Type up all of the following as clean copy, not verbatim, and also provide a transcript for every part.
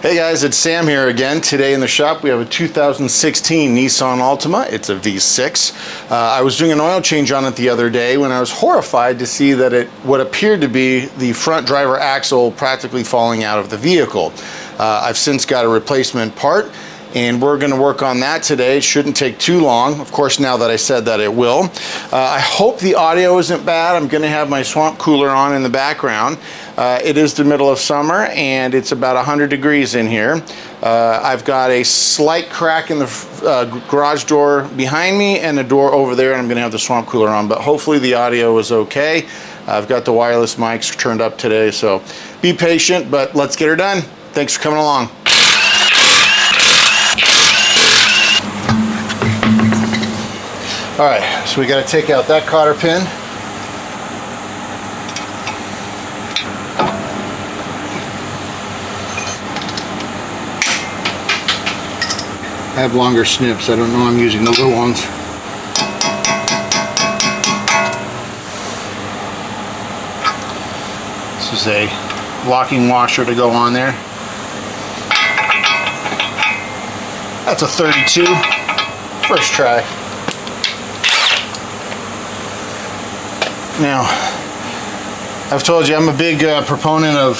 Hey guys, it's Sam here again. Today in the shop we have a 2016 Nissan Altima. It's a V6. I was doing an oil change on it the other day when I was horrified to see that what appeared to be the front driver axle practically falling out of the vehicle. I've since got a replacement part and we're going to work on that today. It shouldn't take too long. Of course, now that I said that, it will. I hope the audio isn't bad. I'm going to have my swamp cooler on in the background. It is the middle of summer and it's about 100 degrees in here. I've got a slight crack in the garage door behind me and a door over there, and I'm going to have the swamp cooler on, but hopefully the audio is okay. I've got the wireless mics turned up today, so be patient, but let's get her done. Thanks for coming along. All right, so we got to take out that cotter pin. I have longer snips. I don't know I'm using the little ones. This is a locking washer to go on there. That's a 32. First try. Now, I've told you I'm a big proponent of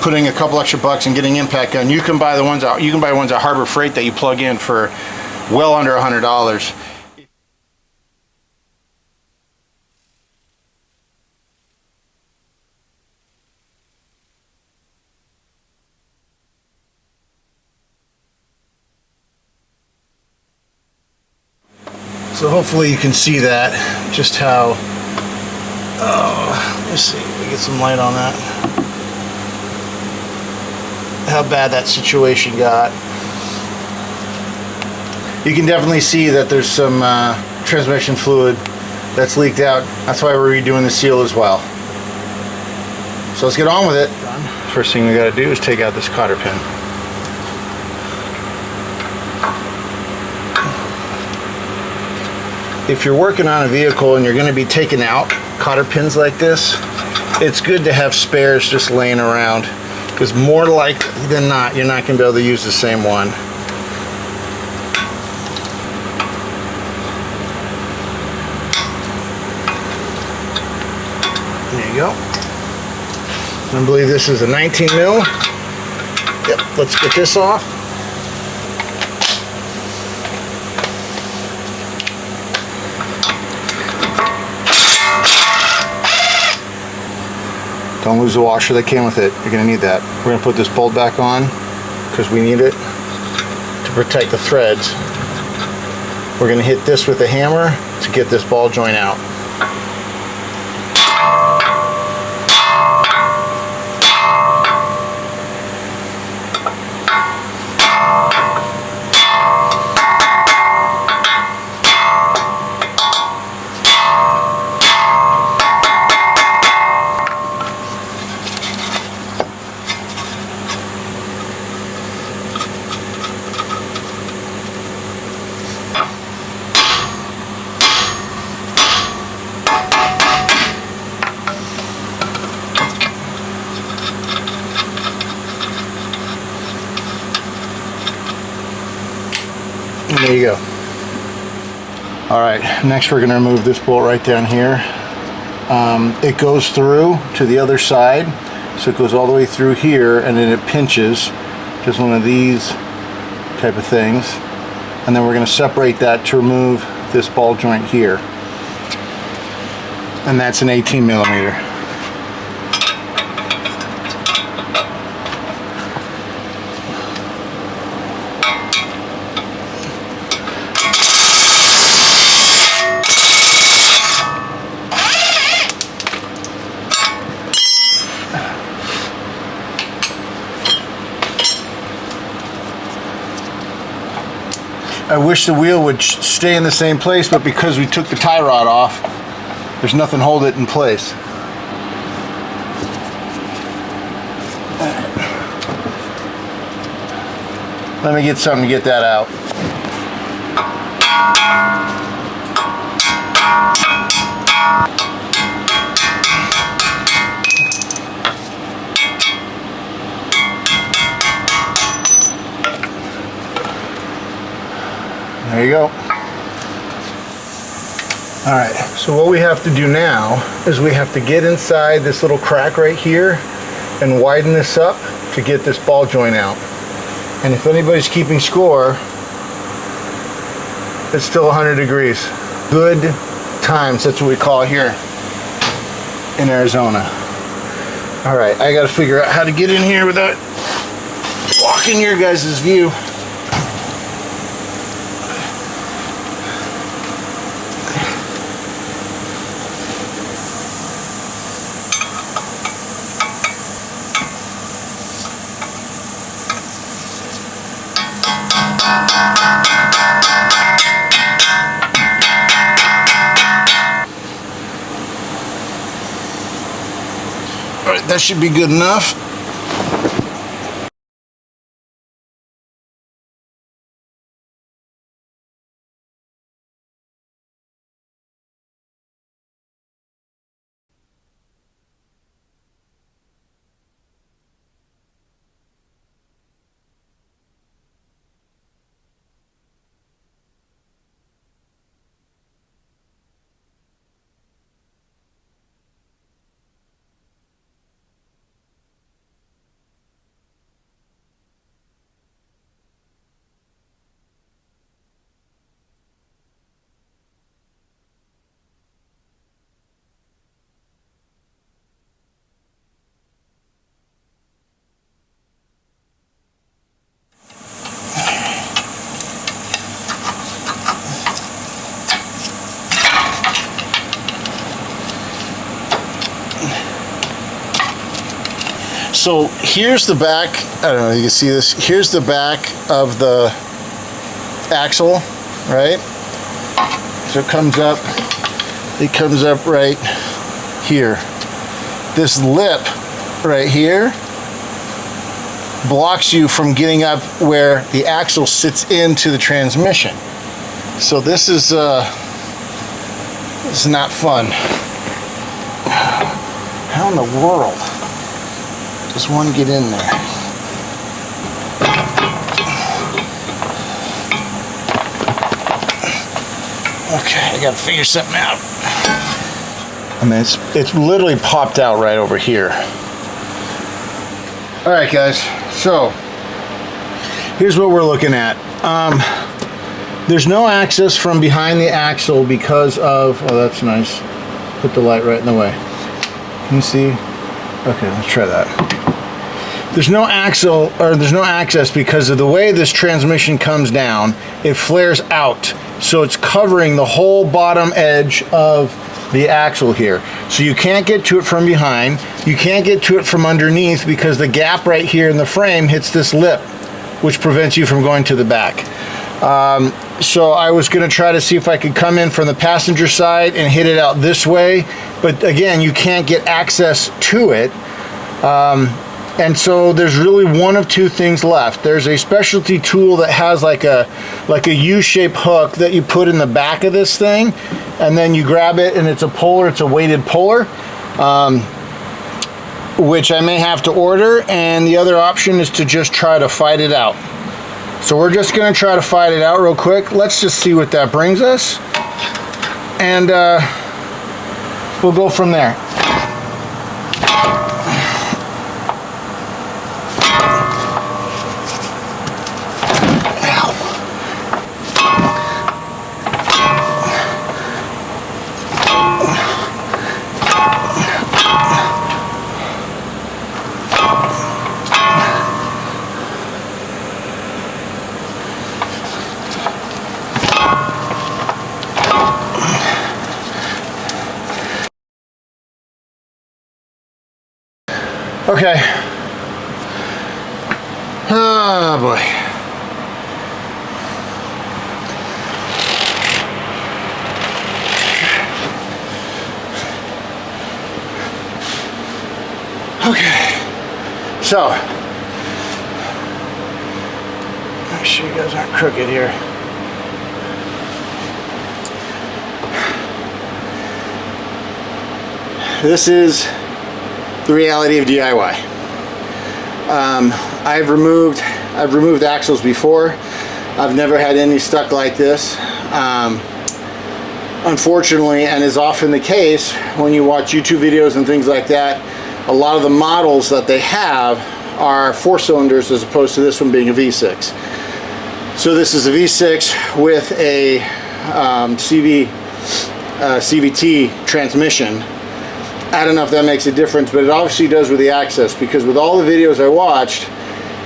putting a couple extra bucks and getting impact gun. You can buy the ones out. You can buy ones at Harbor Freight that you plug in for well under $100. So hopefully you can see that, just how, let's see, we get some light on that, how bad that situation got. You can definitely see that there's some transmission fluid that's leaked out. That's why we're redoing the seal as well. So let's get on with it. First thing we got to do is take out this cotter pin. If you're working on a vehicle and you're going to be taking out cotter pins like this, it's good to have spares just laying around, because more likely than not, you're not going to be able to use the same one. There you go. I believe this is a 19 mil. Yep, let's get this off. Don't lose the washer that came with it. You're going to need that. We're going to put this bolt back on because we need it to protect the threads. We're going to hit this with a hammer to get this ball joint out. And there you go. Alright, next we're going to remove this bolt right down here. It goes through to the other side, so it goes all the way through here, and then it pinches, just one of these type of things. And then we're going to separate that to remove this ball joint here. And that's an 18 millimeter. I wish the wheel would stay in the same place, but because we took the tie rod off, there's nothing holding it in place. Let me get something to get that out. There you go. All right, so what we have to do now is we have to get inside this little crack right here and widen this up to get this ball joint out. And if anybody's keeping score, it's still 100 degrees. Good times, that's what we call it here in Arizona. All right, I gotta figure out how to get in here without blocking your guys' view. All right, that should be good enough. So here's the back, I don't know if you can see this, here's the back of the axle, right? So it comes up right here. This lip right here blocks you from getting up where the axle sits into the transmission. So this is not fun. How in the world does one get in there? Okay, I gotta figure something out. I mean, it's literally popped out right over here. All right, guys, so here's what we're looking at. There's no access from behind the axle because of, oh, that's nice. Put the light right in the way. Can you see? Okay, let's try that. There's no axle, or there's no access because of the way this transmission comes down. It flares out, so it's covering the whole bottom edge of the axle here. So you can't get to it from behind. You can't get to it from underneath because the gap right here in the frame hits this lip, which prevents you from going to the back. So I was going to try to see if I could come in from the passenger side and hit it out this way, but again, you can't get access to it. And so there's really one of two things left. There's a specialty tool that has like a U-shaped hook that you put in the back of this thing, and then you grab it, and it's a puller, it's a weighted puller, which I may have to order, and the other option is to just try to fight it out. So we're just gonna try to fight it out real quick. Let's just see what that brings us, and we'll go from there. Okay. Oh boy. Okay. So, make sure you guys aren't crooked here. This is the reality of DIY. I've removed axles before, I've never had any stuck like this. Unfortunately, and is often the case when you watch YouTube videos and things like that, a lot of the models that they have are 4 cylinders as opposed to this one being a V6. So this is a V6 with a CVT transmission. I don't know if that makes a difference, but it obviously does with the access, because with all the videos I watched,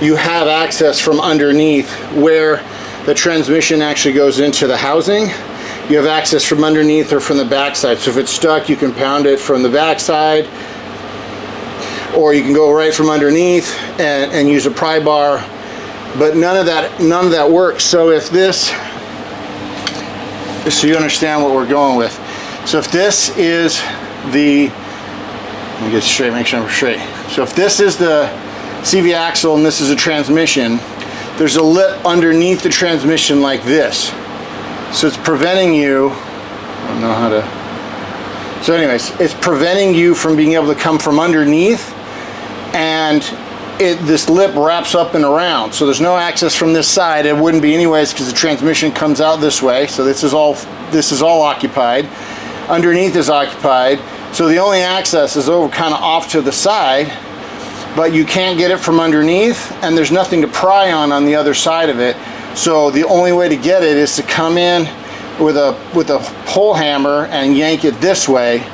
you have access from underneath where the transmission actually goes into the housing. You have access from underneath or from the backside. So if it's stuck, you can pound it from the backside, or you can go right from underneath and use a pry bar. But none of that works. So if this, so you understand what we're going with. So if this is the, let me get straight, make sure I'm straight. So if this is the CV axle and this is a transmission, there's a lip underneath the transmission like this. So it's preventing you, I don't know how to, so anyways, it's preventing you from being able to come from underneath, and this lip wraps up and around. So there's no access from this side. It wouldn't be anyways, because the transmission comes out this way. So this is all occupied. Underneath is occupied. So the only access is over kind of off to the side, but you can't get it from underneath, and there's nothing to pry on the other side of it. So the only way to get it is to come in with a pull hammer and yank it this way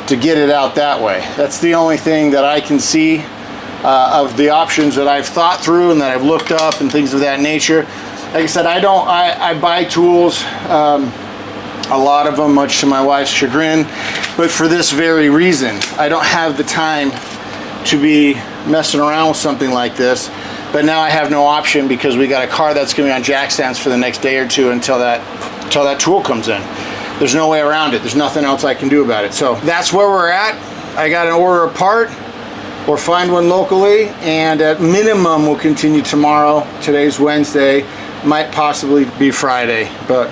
to get it out that way. That's the only thing that I can see of the options that I've thought through and that I've looked up and things of that nature. Like I said, I buy tools, a lot of them, much to my wife's chagrin, but for this very reason. I don't have the time to be messing around with something like this. But now I have no option, because we got a car that's going to be on jack stands for the next day or two until that tool comes in. There's no way around it. There's nothing else I can do about it. So that's where we're at. I got to order a part or find one locally, and at minimum we'll continue tomorrow. Today's Wednesday, might possibly be Friday, but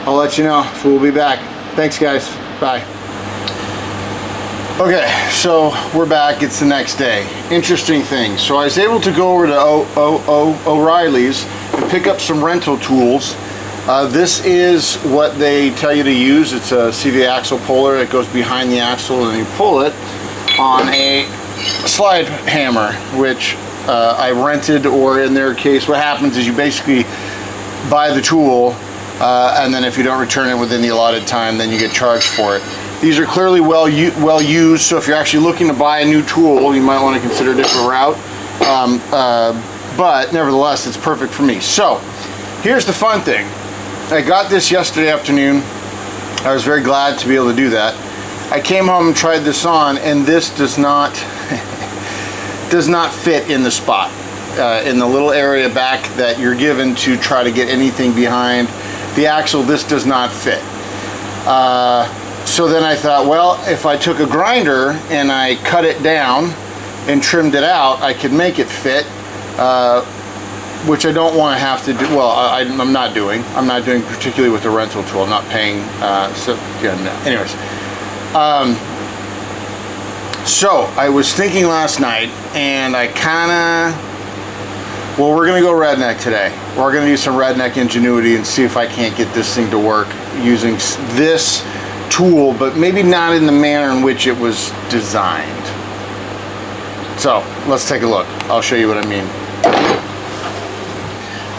I'll let you know. So we'll be back. Thanks guys. Bye. Okay, so we're back. It's the next day. Interesting thing. So I was able to go over to O'Reilly's and pick up some rental tools. This is what they tell you to use. It's a CV axle puller. It goes behind the axle and you pull it on a slide hammer, which I rented, or in their case, what happens is you basically buy the tool and then if you don't return it within the allotted time, then you get charged for it. These are clearly well used, so if you're actually looking to buy a new tool, you might want to consider a different route. But nevertheless, it's perfect for me. So here's the fun thing. I got this yesterday afternoon. I was very glad to be able to do that. I came home and tried this on, and this does not fit in the spot, in the little area back that you're given to try to get anything behind the axle. This does not fit. So then I thought, well, if I took a grinder and I cut it down and trimmed it out, I could make it fit, which I don't want to have to do. Well, I'm not doing particularly with the rental tool. I'm not paying. So yeah, no. Anyways, so I was thinking last night, and I kind of, well, we're gonna go redneck today. We're gonna use some redneck ingenuity and see if I can't get this thing to work using this tool, but maybe not in the manner in which it was designed. So let's take a look. I'll show you what I mean.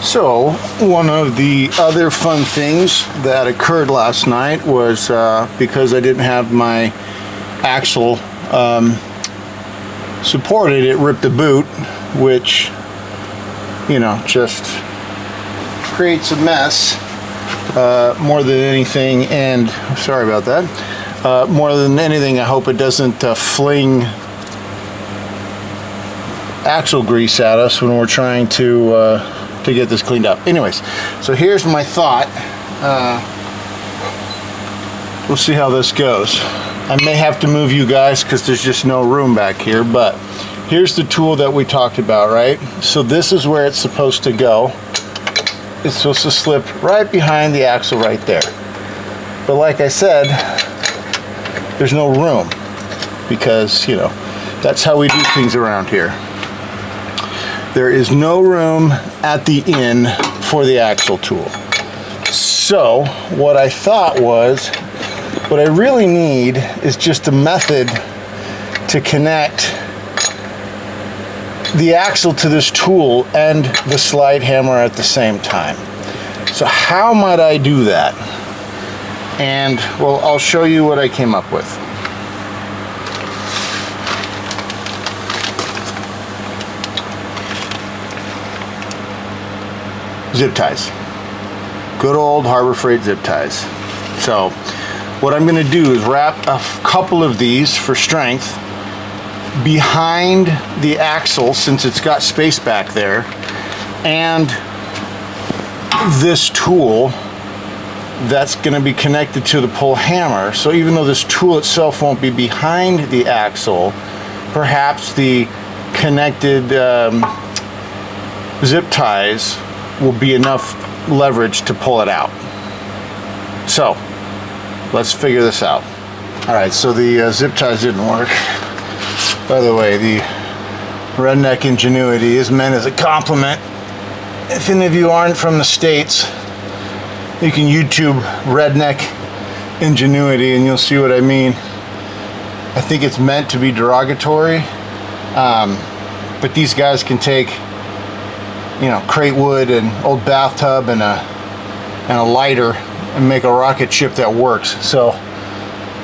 So one of the other fun things that occurred last night was because I didn't have my axle supported, it ripped the boot, which, you know, just creates a mess. More than anything, and sorry about that, more than anything, I hope it doesn't fling axle grease at us when we're trying to get this cleaned up. Anyways, so here's my thought. We'll see how this goes. I may have to move you guys because there's just no room back here, but here's the tool that we talked about, right? So this is where it's supposed to go. It's supposed to slip right behind the axle right there. But like I said, there's no room because, you know, that's how we do things around here. There is no room at the end for the axle tool. So what I thought was, what I really need is just a method to connect the axle to this tool and the slide hammer at the same time. So how might I do that? And well, I'll show you what I came up with. Zip ties. Good old Harbor Freight zip ties. So what I'm going to do is wrap a couple of these for strength behind the axle, since it's got space back there, and this tool that's going to be connected to the pull hammer. So even though this tool itself won't be behind the axle, perhaps the connected zip ties will be enough leverage to pull it out. So let's figure this out. All right, so the zip ties didn't work. By the way, the redneck ingenuity is meant as a compliment. If any of you aren't from the States, you can YouTube redneck ingenuity and you'll see what I mean. I think it's meant to be derogatory, but these guys can take, you know, crate wood and old bathtub and a lighter and make a rocket ship that works. So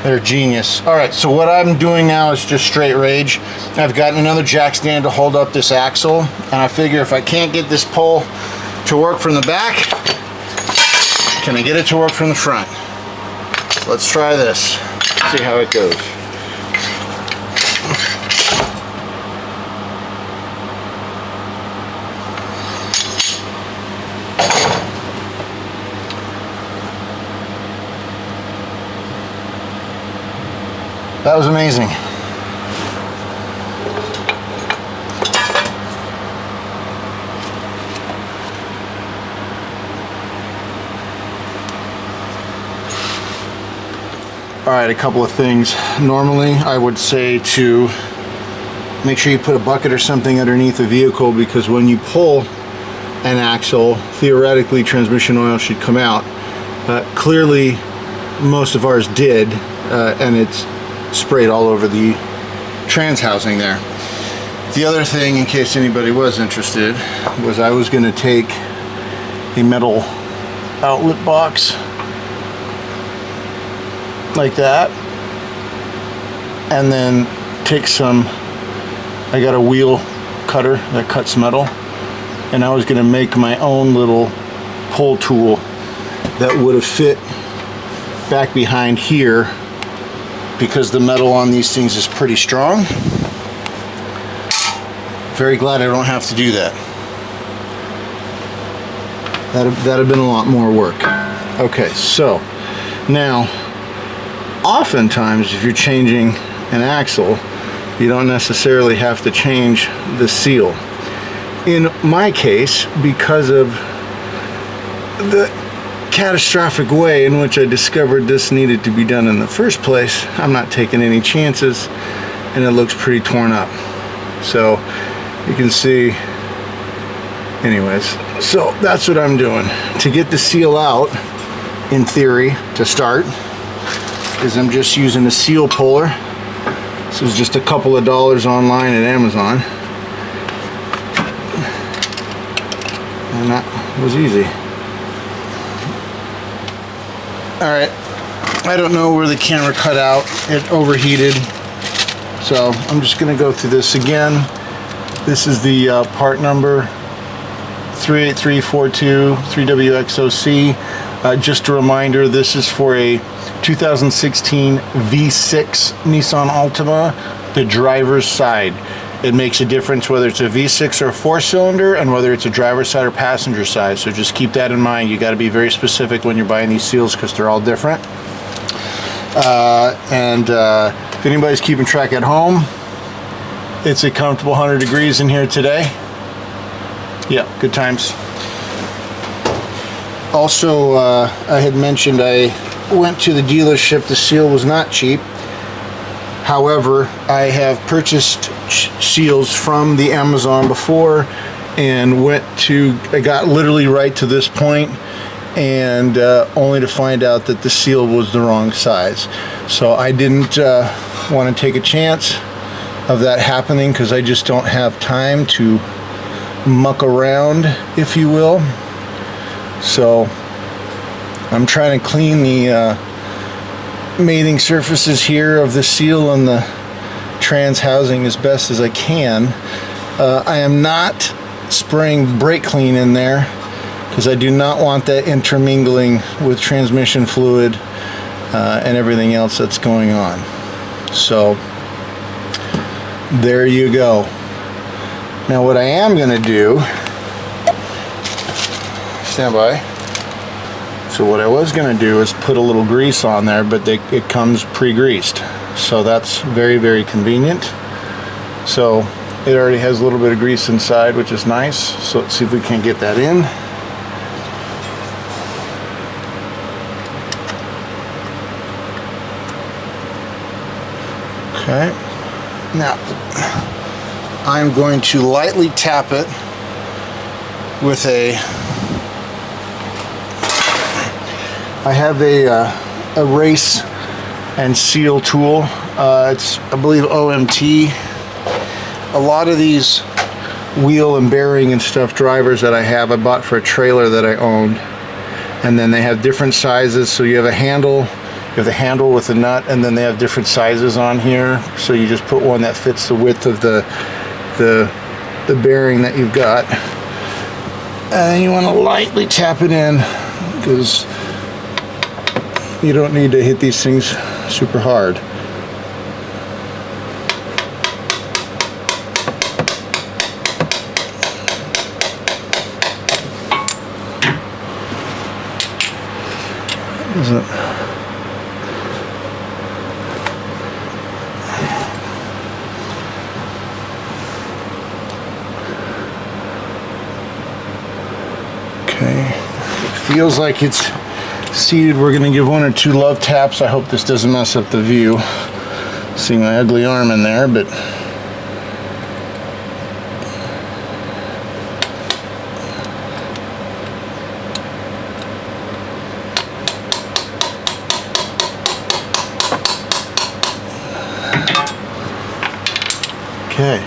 they're genius. All right, so what I'm doing now is just straight rage. I've got another jack stand to hold up this axle, and I figure if I can't get this pole to work from the back, can I get it to work from the front? So let's try this, see how it goes. That was amazing. All right, a couple of things. Normally, I would say to make sure you put a bucket or something underneath the vehicle, because when you pull an axle, theoretically transmission oil should come out. Clearly, most of ours did, and it's sprayed all over the trans housing there. The other thing, in case anybody was interested, was I was going to take a metal outlet box like that, and then take some, I got a wheel cutter that cuts metal, and I was going to make my own little pull tool that would have fit back behind here, because the metal on these things is pretty strong. Very glad I don't have to do that. That'd have been a lot more work. Okay, so now, oftentimes if you're changing an axle, you don't necessarily have to change the seal. In my case, because of the catastrophic way in which I discovered this needed to be done in the first place, I'm not taking any chances, and it looks pretty torn up. So you can see, anyways, so that's what I'm doing. To get the seal out, in theory, to start, is I'm just using a seal puller. This is just a couple of dollars online at Amazon, and that was easy. All right, I don't know where the camera cut out. It overheated, so I'm just gonna go through this again. This is the part number 38342 3WXOC. Just a reminder, this is for a 2016 V6 Nissan Altima, the driver's side. It makes a difference whether it's a V6 or a 4-cylinder, and whether it's a driver's side or passenger side. So just keep that in mind. You got to be very specific when you're buying these seals, because they're all different. If anybody's keeping track at home, it's a comfortable 100 degrees in here today. Yeah, good times. Also, I had mentioned I went to the dealership. The seal was not cheap. However, I have purchased seals from the Amazon before and I got literally right to this point, and only to find out that the seal was the wrong size. So I didn't want to take a chance of that happening, because I just don't have time to muck around, if you will. So I'm trying to clean the mating surfaces here of the seal and the trans housing as best as I can. I am not spraying brake clean in there, because I do not want that intermingling with transmission fluid and everything else that's going on. So there you go. Now what I am going to do, stand by. So what I was going to do is put a little grease on there, but it comes pre-greased. So that's very, very convenient. So it already has a little bit of grease inside, which is nice. So let's see if we can get that in. Okay. Now, I'm going to lightly tap it with I have a race and seal tool. It's, I believe, OMT. A lot of these wheel and bearing and stuff drivers that I bought for a trailer that I owned. And then they have different sizes. So you have a handle, the handle with the nut, and then they have different sizes on here. So you just put one that fits the width of the bearing that you've got. And you want to lightly tap it in, because you don't need to hit these things super hard. Okay, it feels like it's seated. We're going to give 1 or 2 love taps. I hope this doesn't mess up the view. See my ugly arm in there, but okay.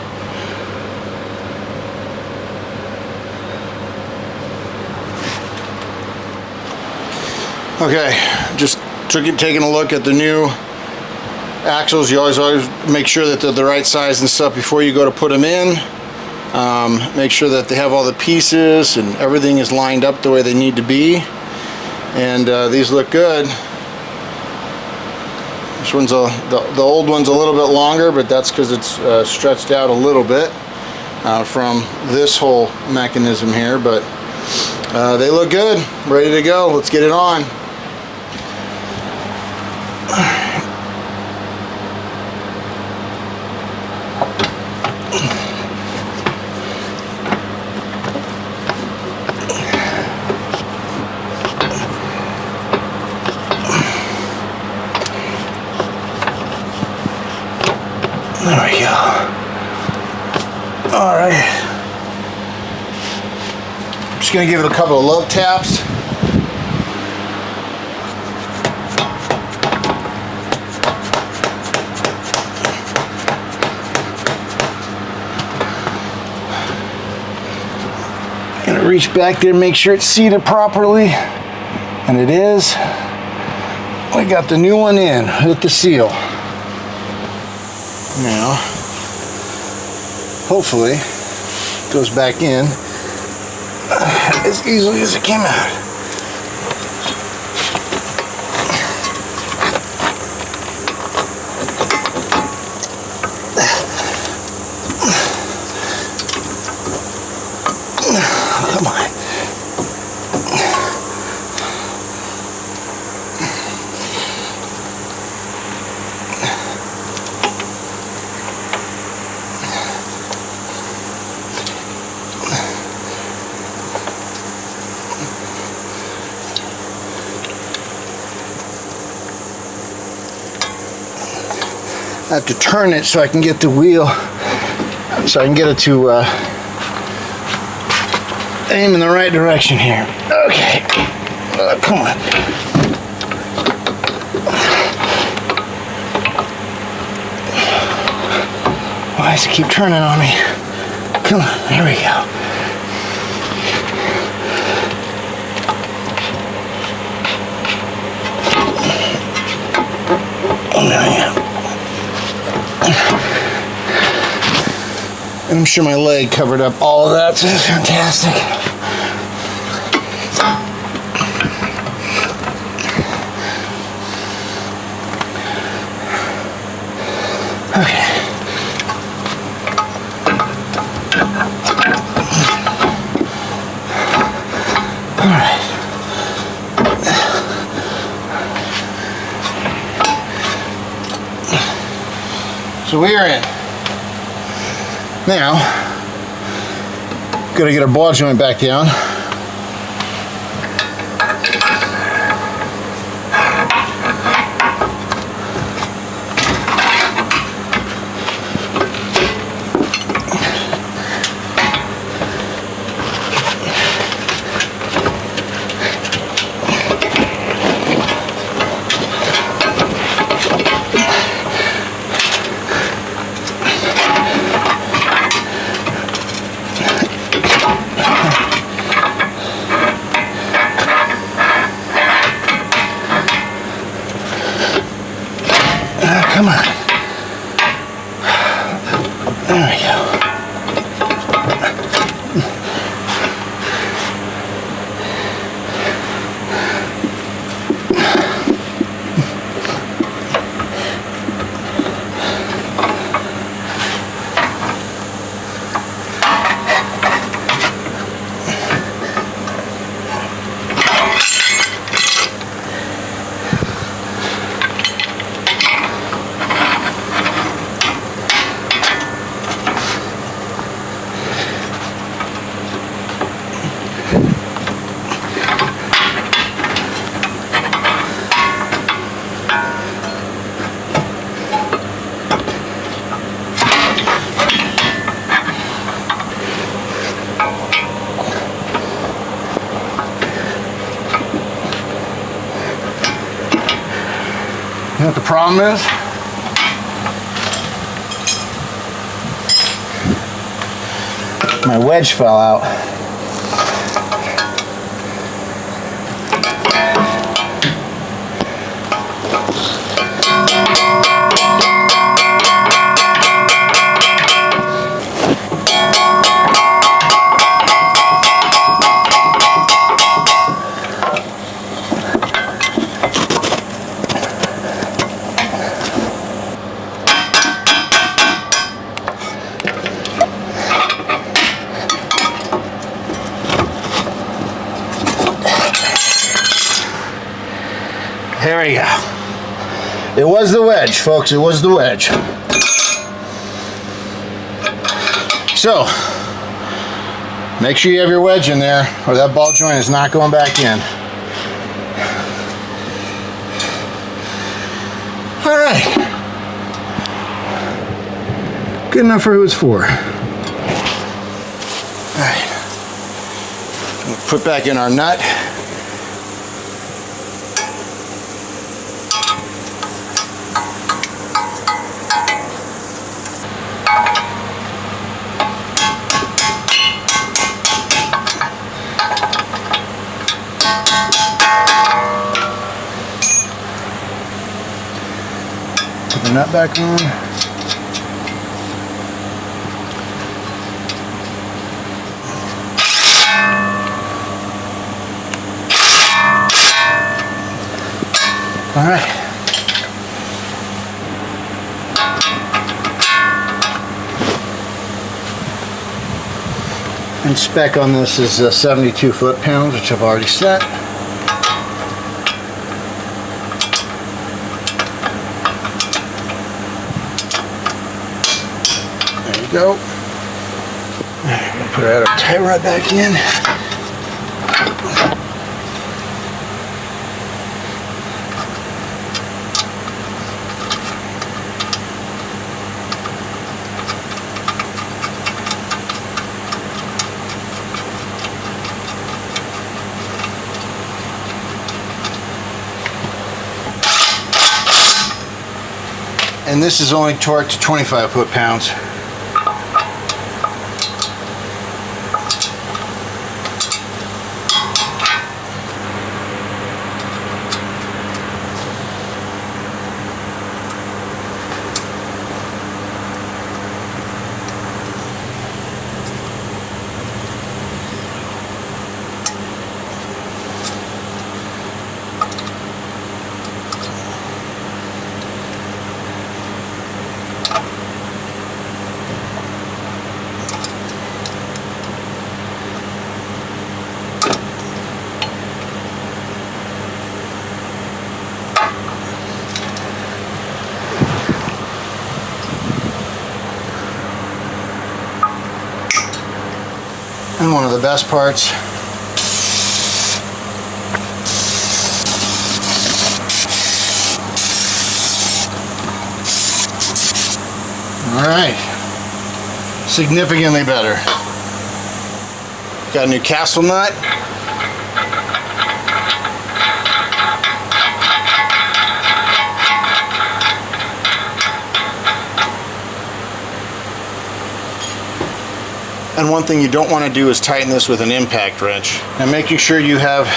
Okay, just taking a look at the new axles. You always make sure that they're the right size and stuff before you go to put them in. Make sure that they have all the pieces and everything is lined up the way they need to be. And these look good. This one's the old one's a little bit longer, but that's because it's stretched out a little bit from this whole mechanism here. But they look good, ready to go. Let's get it on. There we go. All right. I'm just going to give it a couple of love taps. Gonna reach back there and make sure it's seated properly. And it is. We got the new one in with the seal. Now, hopefully, it goes back in as easily as it came out. Come on. I have to turn it so I can get the wheel, so I can get it to aim in the right direction here. Okay. Come on. Why does it keep turning on me? Come on, there we go. Oh, yeah. And I'm sure my leg covered up all of that, so that's fantastic. Okay. All right. So we are in. Now, gotta get our ball joint back down. Come on. There we go. You know what the problem is? My wedge fell out. There we go. It was the wedge, folks. It was the wedge. So, make sure you have your wedge in there or that ball joint is not going back in. All right. Good enough for who it's for. All right. We'll put back in our nut. Put the nut back on. All right. And spec on this is 72 foot-pounds, which I've already set. There you go. I'm gonna put our tie rod back in. And this is only torqued to 25 foot-pounds. And one of the best parts, all right, significantly better. Got a new castle nut. And one thing you don't want to do is tighten this with an impact wrench. And making sure you have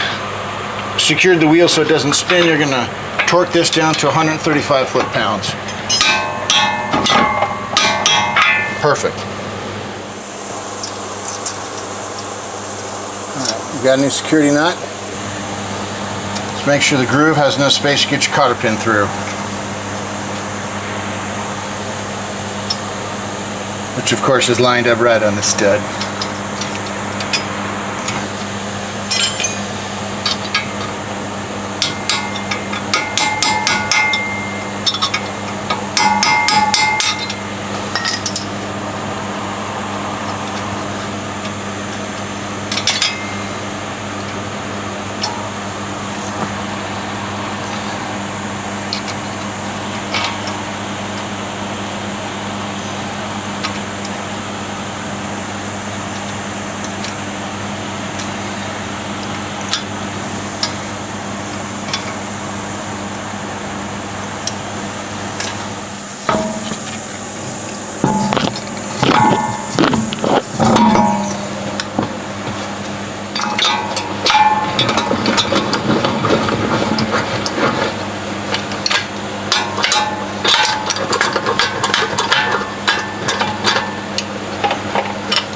secured the wheel so it doesn't spin, you're going to torque this down to 135 foot-pounds. Perfect. Alright, you've got a new security nut. Just make sure the groove has enough space to get your cotter pin through. Which of course is lined up right on the stud.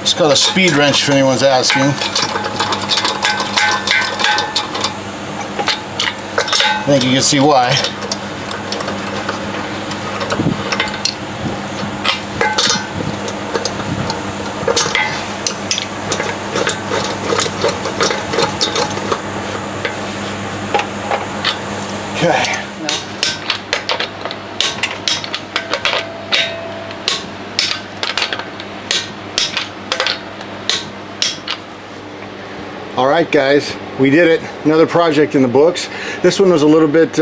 It's called a speed wrench if anyone's asking. I think you can see why. Okay. All right, guys, we did it. Another project in the books. This one was a little bit,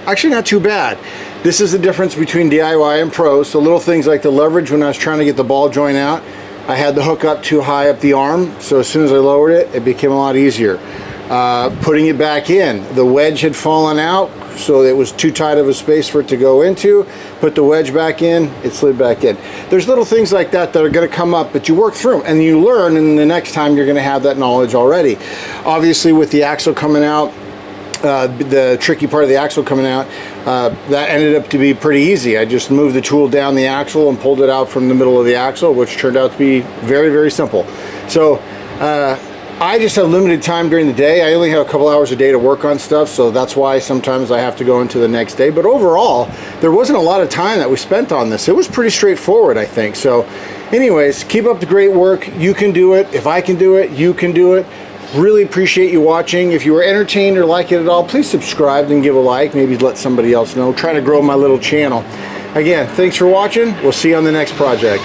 actually not too bad. This is the difference between DIY and pro. So little things like the leverage when I was trying to get the ball joint out, I had the hook up too high up the arm. So as soon as I lowered it, it became a lot easier. Putting it back in, the wedge had fallen out, so it was too tight of a space for it to go into. Put the wedge back in, it slid back in. There's little things like that that are going to come up, but you work through them and you learn, and the next time you're going to have that knowledge already. Obviously with the axle coming out, the tricky part of the axle coming out, that ended up to be pretty easy. I just moved the tool down the axle and pulled it out from the middle of the axle, which turned out to be very, very simple. So I just have limited time during the day. I only have a couple hours a day to work on stuff, so that's why sometimes I have to go into the next day. But overall, there wasn't a lot of time that we spent on this. It was pretty straightforward, I think. So anyways, keep up the great work. You can do it. If I can do it, you can do it. Really appreciate you watching. If you were entertained or like it at all, please subscribe and give a like. Maybe let somebody else know. Try to grow my little channel. Again, thanks for watching. We'll see you on the next project.